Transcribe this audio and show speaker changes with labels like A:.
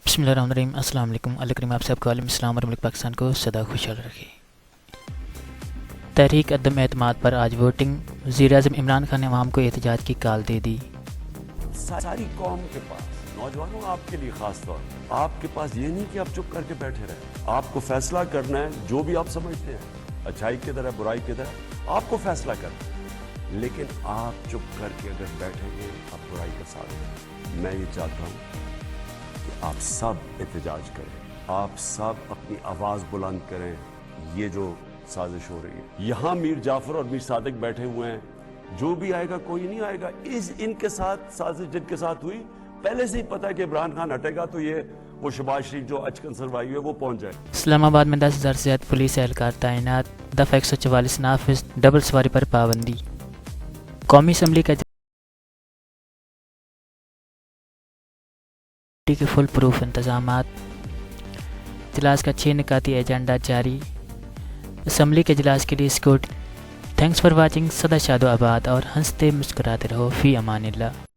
A: بسم اللہ الرحمن الرحیم۔ السلام علیکم۔ اللہ کریم آپ سب کو عالم اسلام اور ملک پاکستان کو سدا خوشحال رکھے۔ تحریک عدم اعتماد پر آج ووٹنگ، وزیر اعظم عمران خان نے عوام کو احتجاج کی کال دے دی۔
B: ساری قوم کے پاس، نوجوانوں آپ کے لیے خاص طور آپ کے پاس یہ نہیں کہ آپ چپ کر کے بیٹھے رہیں، آپ کو فیصلہ کرنا ہے جو بھی آپ سمجھتے ہیں اچھائی کدھر ہے برائی کدھر ہے، آپ کو فیصلہ کرنا ہے، لیکن آپ چپ کر کے اگر بیٹھیں گے آپ برائی کا ساتھ دیں۔ میں یہ چاہتا ہوں کہ آپ سب احتجاج کریں، آپ سب اپنی آواز بلند کریں۔ یہ جو سازش ہو رہی ہے، یہاں میر جعفر اور میر صادق بیٹھے ہوئے ہیں، جو بھی آئے گا کوئی نہیں آئے گا، ان کے ساتھ سازش جن کے ساتھ ہوئی پہلے سے ہی پتا ہے کہ عمران خان ہٹے گا تو یہ وہ شہباز شریف جو اچکن سروائی ہوئے وہ پہنچ جائے۔
A: اسلام آباد میں 10,000 سے زیادہ پولیس اہلکار تعینات، دفعہ 144 نافذ، ڈبل سواری پر پابندی۔ قومی اسمبلی کا کے فل پروف انتظامات، اجلاس کا 6 نکاتی ایجنڈا جاری، اسمبلی کے اجلاس کے لیے سیکورٹی۔ Thanks for watching. سدا شاد و آباد اور ہنستے مسکراتے رہو، فی امان اللہ۔